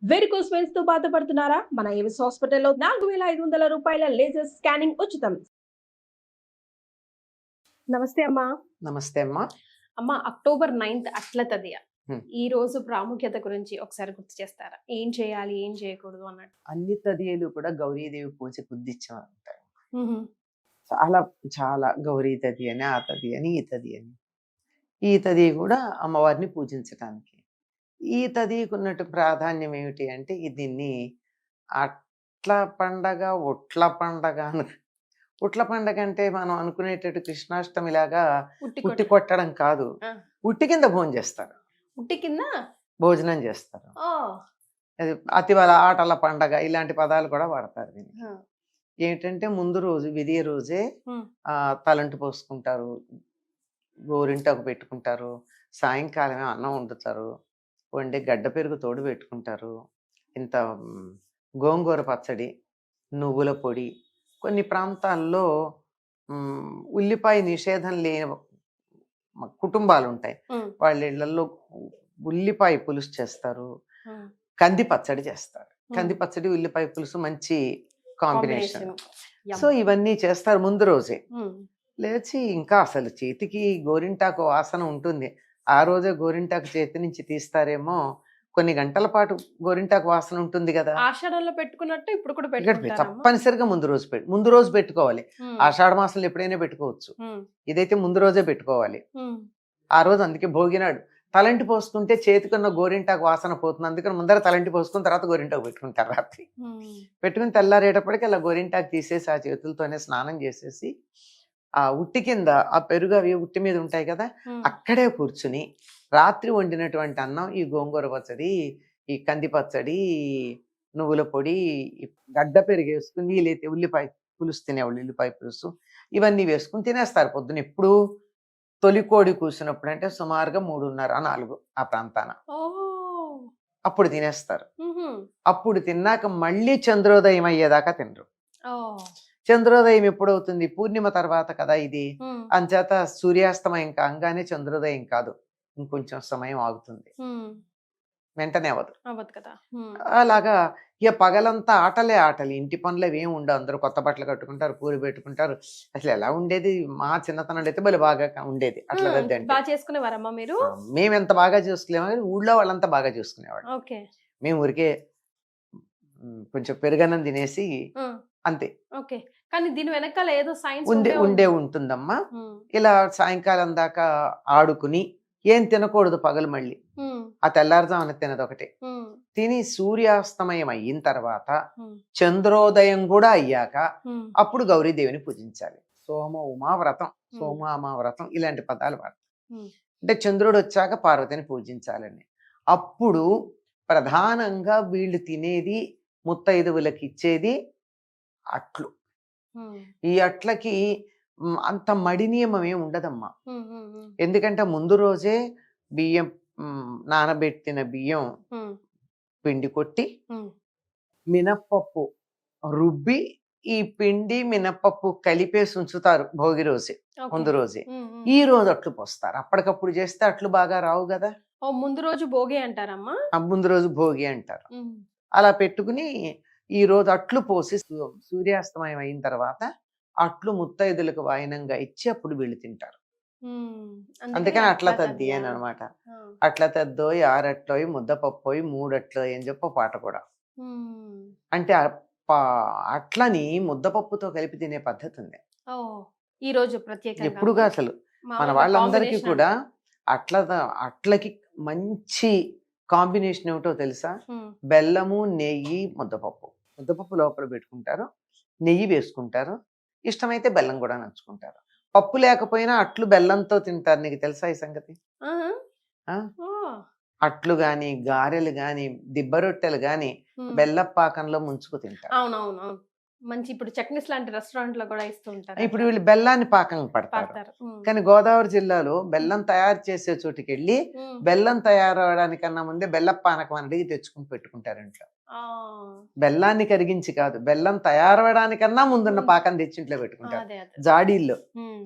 Varicose veins తో బాధపడుతున్నారా? మన ఏవిస్ హాస్పిటల్లో 4500 రూపాయల లేజర్ స్కానింగ్ ఉచితం. నమస్తే అమ్మా. నమస్తే అమ్మా. అమ్మా, అక్టోబర్ 9th అట్ల తదియ. హ్మ్. ఈ రోజు ప్రాముఖ్యత గురించి ఒకసారి గుర్తు చేస్తారా? ఏం చేయాలి, ఏం చేయకూడదు అన్నట్టు. అన్ని తదియలు కూడా గౌరీదేవి పూజ కుద్దిచ్చం ఉంటాయి. మ్హూ. చాలా చాలా గౌరీ తది అని, ఆ తది అని, ఈ తది అని. ఈ తది కూడా అమ్మవారిని పూజించటానికి. ఈ తదికి ఉన్నట్టు ప్రాధాన్యం ఏమిటి అంటే దీన్ని అట్ల పండగ, ఒట్ల పండగ ఉట్ల పండగ అంటే మనం అనుకునేటట్టు కృష్ణాష్టమిలాగా ఉట్టి ఉట్టి కొట్ట- కొట్టడం కాదు. ఆ, ఉట్టి కింద భోజనం చేస్తారు, ఉట్టి కింద. భోజనం చేస్తారు. ఓ. అది అతివల ఆటల పండగ ఇలాంటి పదాలు కూడా వాడతారు దీనికి. ఆ. ఏంటంటే ముందు రోజు విధియ రోజే మ్. తలంటు పోసుకుంటారు, గోరింటాకు పెట్టుకుంటారు, సాయంకాలమే అన్నం వండుతారు, వండి గడ్డ పెరుగు తోడు పెట్టుకుంటారు, ఇంత గోంగూర పచ్చడి, నువ్వుల పొడి. కొన్ని ప్రాంతాల్లో ఉల్లిపాయ నిషేధం లేని కుటుంబాలు ఉంటాయి, మ్. వాళ్ళ ఇళ్లలో ఉల్లిపాయ పులుసు చేస్తారు, మ్. కంది పచ్చడి చేస్తారు. కంది పచ్చడి ఉల్లిపాయ పులుసు మంచి కాంబినేషన్. కాంబినేషన్. సో ఇవన్నీ చేస్తారు ముందు రోజే. మ్. లేచి ఇంకా అసలు చేతికి గోరింటాకు వాసన ఉంటుంది. ఆ రోజే గోరింటాకు చేతి నుంచి తీస్తారేమో, కొన్ని గంటల పాటు గోరింటాకు వాసన ఉంటుంది కదా. ఆషాఢంలో పెట్టుకున్నట్టు ఇప్పుడు కూడా ఇక్కడ పెట్టుకుంటారమ్మా? తప్పనిసరిగా ముందు రోజు పెట్టుకోవాలి. మ్. ఆషాఢ మాసంలో ఎప్పుడైనా పెట్టుకోవచ్చు, మ్. ఇదైతే ముందు రోజే పెట్టుకోవాలి. మ్. ఆ రోజు అందుకే భోగినాడు తలంటి పోసుకుంటే చేతికున్న గోరింటాకు వాసన పోతుంది, అందుకని ముందర తలంటి పోసుకుని తర్వాత గోరింటాకు పెట్టుకుంటారు. రాత్రి మ్. పెట్టుకుని తెల్లారేటప్పటికి అలా గోరింటాకు తీసేసి ఆ చేతులతోనే స్నానం చేసేసి ఆ ఉట్టి కింద ఆ పెరుగు అవి ఉట్టి మీద ఉంటాయి కదా, మ్. అక్కడే కూర్చుని రాత్రి వండినటువంటి అన్నం, ఈ గోంగూర పచ్చడి, ఈ కంది పచ్చడి, నువ్వుల పొడి, ఈ గడ్డ పెరుగు వేసుకుని, వీలైతే ఉల్లిపాయ పులుసు తినేవాళ్ళు ఉల్లిపాయ పులుసు, ఇవన్నీ వేసుకుని తినేస్తారు పొద్దున. ఎప్పుడు తొలి కోడి కూసినప్పుడు అంటే సుమారుగా 3:30-4 ఆ ప్రాంతాన ఓ. అప్పుడు తినేస్తారు. మ్హూ. అప్పుడు తిన్నాక మళ్ళీ చంద్రోదయం అయ్యేదాకా తినరు. ఓ. చంద్రోదయం ఎప్పుడవుతుంది? పూర్ణిమ తర్వాత కదా ఇది. మ్. అంచేత సూర్యాస్తమయం కాగానే చంద్రోదయం కాదు, ఇంకొంచెం సమయం ఆగుతుంది, మ్. వెంటనే అవ్వదు. అవ్వదు కదా. మ్. అలాగా ఇక పగలంతా ఆటలే ఆటలు, ఇంటి పనులు అవి ఏమి ఉండవు. అందరూ కొత్త బట్టలు కట్టుకుంటారు, పూలు పెట్టుకుంటారు. అసలు ఎలా ఉండేది మా చిన్నతనంలో అయితే భలే బాగా ఉండేది అట్లా మ్. రద్ది అంటే. బాగా చేసుకునేవారమ్మా మీరు? మేము ఎంత బాగా చూసుకునేవాళ్ళం కానీ ఊళ్ళో వాళ్ళంతా బాగా చూసుకునేవాడు. ఓకే. మేము ఊరికే కొంచెం పెరుగన్నం తినేసి మ్. అంతే. ఓకే. కానీ దీని వెనకాల ఏదో సైన్స్ ఉండే ఉంటుందమ్మా. ఇలా సాయంకాలం దాకా ఆడుకుని ఏం తినకూడదు పగలు, మళ్ళీ ఆ తెల్లారుజామున తినదు ఒకటే. తిని సూర్యాస్తమయం అయిన తర్వాత చంద్రోదయం కూడా అయ్యాక అప్పుడు గౌరీదేవిని పూజించాలి. సోమ ఉమా వ్రతం, సోమామా వ్రతం ఇలాంటి పదాలు వాడతారు. అంటే చంద్రుడు వచ్చాక పార్వతిని పూజించాలని. అప్పుడు ప్రధానంగా వీళ్ళు తినేది, ముత్తైదువులకి ఇచ్చేది అట్లు. ఈ అట్లకి అంత మడి నియమం ఏమి ఉండదమ్మా. ఎందుకంటే ముందు రోజే బియ్యం, నానబెట్టిన బియ్యం పిండి కొట్టి మినప్పప్పు రుబ్బి ఈ పిండి మినప్పప్పు కలిపేసి ఉంచుతారు భోగి రోజే, ముందు రోజే. ఈ రోజు అట్లు పోస్తారు. అప్పటికప్పుడు చేస్తే అట్లు బాగా రావు కదా. ముందు రోజు భోగి అంటారమ్మా? ముందు రోజు భోగి అంటారు. అలా పెట్టుకుని ఈ రోజు అట్లు పోసి సూర్యాస్తమయం అయిన తర్వాత అట్లు ముత్తైదులకు వాయినంగా ఇచ్చి అప్పుడు వీళ్ళు తింటారు. అందుకని అట్ల తద్ది అని అనమాట. అట్ల తద్దోయ్, ఆరట్లోయ్, ముద్దపప్పోయ్, మూడట్లోయ్ అని చెప్పి పాట కూడా. అంటే అట్లని ముద్దపప్పుతో కలిపి తినే పద్ధతి ఉంది ఈ రోజు ప్రత్యేకంగా. ఎప్పుడుగా అసలు మన వాళ్ళందరికీ కూడా అట్లకి మంచి కాంబినేషన్ ఏమిటో తెలుసా? బెల్లము, నెయ్యి, ముద్దపప్పు. ముద్దపప్పు లోపల పెట్టుకుంటారు, నెయ్యి వేసుకుంటారు, ఇష్టమైతే బెల్లం కూడా నంచుకుంటారు. పప్పు లేకపోయినా అట్లు బెల్లంతో తింటారు. నీకు తెలుసా ఈ సంగతి? అట్లు గాని, గారెలు గాని, దిబ్బ రొట్టెలు గాని బెల్లపాకంలో ముంచుకు తింటారు. అవునవును. మంచి ఇప్పుడు చట్నీస్ లాంటి రెస్టారెంట్ లో కూడా ఇస్తూ ఉంటారు. ఇప్పుడు వీళ్ళు బెల్లాన్ని పాకం పడతారు. కానీ గోదావరి జిల్లాలో బెల్లం తయారు చేసే చోటుకి వెళ్ళి బెల్లం తయారవడానికన్నా ముందే బెల్లం పానకం అనేది తెచ్చుకుని పెట్టుకుంటారు ఇంట్లో. బెల్లాన్ని కరిగించి కాదు, బెల్లం తయారవడానికన్నా ముందున్న పాకం తెచ్చి ఇంట్లో పెట్టుకుంటారు జాడీల్లో.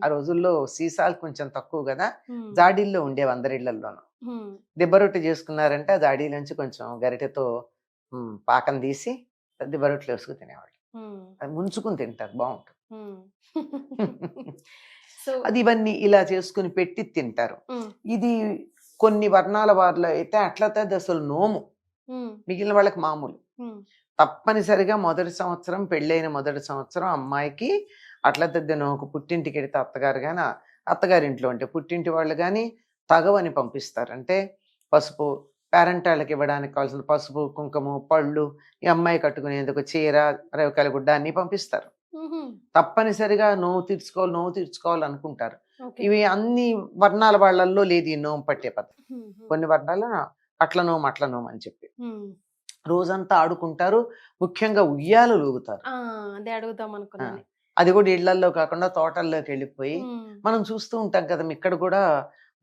ఆ రోజుల్లో సీసాలు కొంచెం తక్కువ కదా, జాడీల్లో ఉండేవి అందరి ఇళ్లలోనూ. దిబ్బ రొట్టె చేసుకున్నారంటే ఆ జాడీ నుంచి కొంచెం గరిటెతో పాకం తీసి పెద్ద బరొట్లు వేసుకుని తినేవాళ్ళు. అది ముంచుకుని తింటారు, బాగుంటుంది. సో అది ఇవన్నీ ఇలా చేసుకుని పెట్టి తింటారు. ఇది కొన్ని వర్ణాల వారిలో అయితే అట్లా అసలు నోము, మిగిలిన వాళ్ళకి మామూలు. తప్పనిసరిగా మొదటి సంవత్సరం, పెళ్ళైన మొదటి సంవత్సరం అమ్మాయికి అట్లా నోకు పుట్టింటికి వెడితే అత్తగారు కానీ, అత్తగారింట్లో అంటే పుట్టింటి వాళ్ళు కానీ తగవని పంపిస్తారు. అంటే పసుపు, పేరెంటాళ్ళకి ఇవ్వడానికి కావాల్సిన పసుపు, కుంకుమ, పళ్ళు, ఈ అమ్మాయి కట్టుకునేందుకు చీర, రేవకాయల గుడ్డ అన్ని పంపిస్తారు. తప్పనిసరిగా నోవు తీర్చుకోవాలి అనుకుంటారు. ఇవి అన్ని వర్ణాల వాళ్ళల్లో లేదు ఈ నోము పట్టే పద్ధతి. కొన్ని వర్ణాల అట్ల నోము అని చెప్పి రోజంతా ఆడుకుంటారు. ముఖ్యంగా ఉయ్యాలు లూగుతారు. అదే అడుగుతాం అనుకున్నాను. అది కూడా ఇళ్లల్లో కాకుండా తోటల్లోకి వెళ్ళిపోయి మనం చూస్తూ ఉంటాం కదా. ఇక్కడ కూడా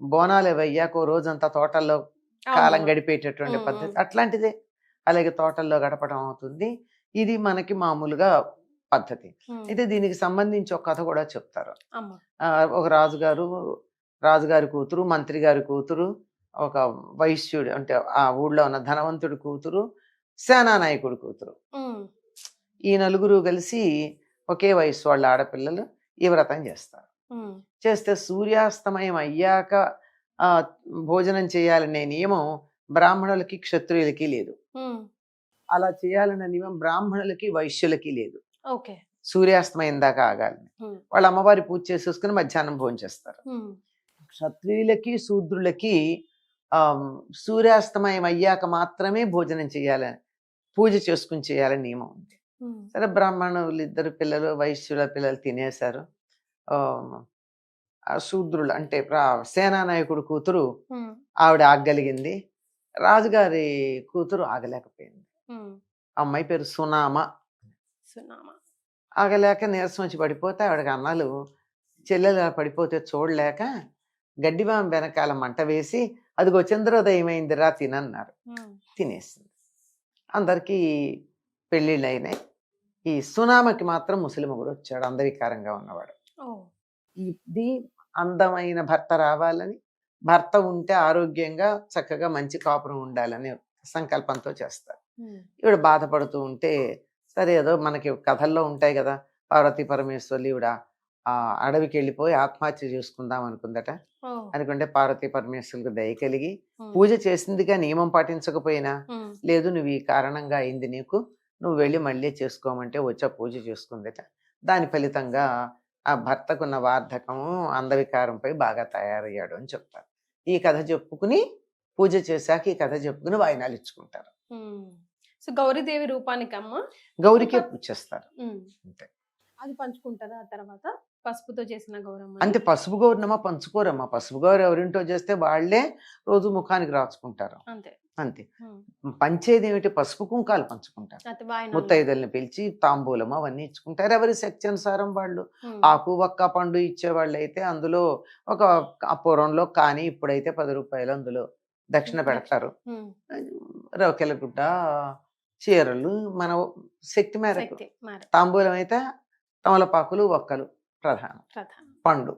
బోనాలు అయ్యాక రోజంతా తోటల్లో కాలం గడిపేటటువంటి పద్ధతి అట్లాంటిదే. అలాగే తోటల్లో గడపడం అవుతుంది. ఇది మనకి మామూలుగా పద్ధతి. అయితే దీనికి సంబంధించి ఒక కథ కూడా చెప్తారు. ఒక రాజుగారి కూతురు, మంత్రి గారి కూతురు, ఒక వైశ్యుడు అంటే ఆ ఊళ్ళో ఉన్న ధనవంతుడి కూతురు, సేనానాయకుడి కూతురు, ఈ నలుగురు కలిసి ఒకే వయసు వాళ్ళ ఆడపిల్లలు ఈ వ్రతం చేస్తారు. చేస్తే సూర్యాస్తమయం అయ్యాక భోజనం చేయాలనే నియమం బ్రాహ్మణులకి, క్షత్రియులకి లేదు. అలా చేయాలనే నియమం బ్రాహ్మణులకి, వైశ్యులకి లేదు. సూర్యాస్తమయం దాకా ఆగాలని వాళ్ళ అమ్మవారి పూజ చేసేసుకుని మధ్యాహ్నం భోజనం చేస్తారు. క్షత్రియులకి, శూద్రులకి సూర్యాస్తమయం అయ్యాక మాత్రమే భోజనం చేయాలని, పూజ చేసుకుని చేయాలని నియమం ఉంది. సరే, బ్రాహ్మణులు ఇద్దరు పిల్లలు, వైశ్యుల పిల్లలు తినేశారు. శూద్రులు అంటే సేనానాయకుడు కూతురు ఆవిడ ఆగగలిగింది. రాజుగారి కూతురు ఆగలేకపోయింది. అమ్మాయి పేరు సునామ. ఆగలేక నీరసం వచ్చి పడిపోతే ఆవిడకి అన్నాలు చెల్లెలు పడిపోతే చూడలేక గడ్డిబాం వెనకాల మంట వేసి అదిగో చంద్రోదయం అయిందిరా తినన్నారు. తినేసింది. అందరికీ పెళ్ళిళ్ళు అయినాయి. ఈ సునామకి మాత్రం ముసలిమ కూడా వచ్చాడు, అందవికారంగా ఉన్నవాడు. ఇది అందమైన భర్త రావాలని, భర్త ఉంటే ఆరోగ్యంగా చక్కగా మంచి కాపురం ఉండాలని సంకల్పంతో చేస్తారు. ఈవిడ బాధపడుతూ ఉంటే సరే ఏదో మనకి కథల్లో ఉంటాయి కదా, పార్వతీ పరమేశ్వర్లు ఈవిడ అడవికి వెళ్ళిపోయి ఆత్మహత్య చేసుకుందాం అనుకుందట. అనుకుంటే పార్వతీ పరమేశ్వరులకు దయ కలిగి పూజ చేసిందిగా నియమం పాటించకపోయినా, లేదు నువ్వు ఈ కారణంగా అయింది, నీకు నువ్వు వెళ్ళి మళ్ళీ చేసుకోమంటే వచ్చా పూజ చేసుకుందట. దాని ఫలితంగా ఆ భర్తకున్న వార్ధకము, అందవికారంపై బాగా తయారయ్యాడు అని చెప్తారు. ఈ కథ చెప్పుకుని పూజ చేశాక ఈ కథ చెప్పుకుని వాయినాలు ఇచ్చుకుంటారు. సో గౌరీదేవి రూపానికి అమ్మ గౌరీకే పూజ చేస్తారు. అంతే. అది పంచుకుంటారా తర్వాత పసుపుతో చేసిన గౌరమ్మ? అంటే పసుపు గౌరమ్మ పంచుకోరమ్మా. పసుపు గౌరు ఎవరింటో చేస్తే వాళ్లే రోజు ముఖానికి రాసుకుంటారు. అంతే. పంచేది ఏమిటి? పసుపు కుంకాలు పంచుకుంటారు. ముత్తైదుల్ని పిలిచి తాంబూలం అవన్నీ ఇచ్చుకుంటారు. ఎవరి శక్తి అనుసారం వాళ్ళు. ఆకు, ఒక్క, పండు ఇచ్చేవాళ్ళు అయితే అందులో ఒక పూర్వంలో కానీ ఇప్పుడైతే 10 రూపాయలు అందులో దక్షిణ పెడతారు. రొకెల గుడ్డ, చీరలు మన శక్తి మేరకు. తాంబూలం అయితే తమలపాకులు, ఒక్కలు ప్రధానం, పండు.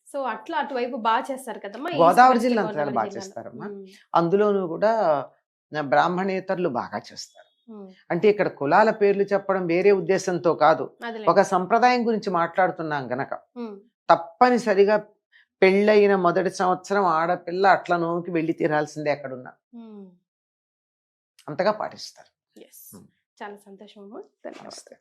సో అట్లా అటువైపు బాగా చేస్తారు కదమ్మా. గోదావరి జిల్లా అంతా బాగా చేస్తారమ్మా. అందులోనూ కూడా బ్రాహ్మణేతరులు బాగా చేస్తారు. అంటే ఇక్కడ కులాల పేర్లు చెప్పడం వేరే ఉద్దేశంతో కాదు, ఒక సంప్రదాయం గురించి మాట్లాడుతున్నాం గనక తప్పనిసరిగా పెళ్ళైన మొదటి సంవత్సరం ఆడపిల్ల అట్ల నోముకి వెళ్ళి తీరాల్సిందే ఎక్కడున్నా. అంతగా పాటిస్తారు. చాలా సంతోషం. నమస్తే.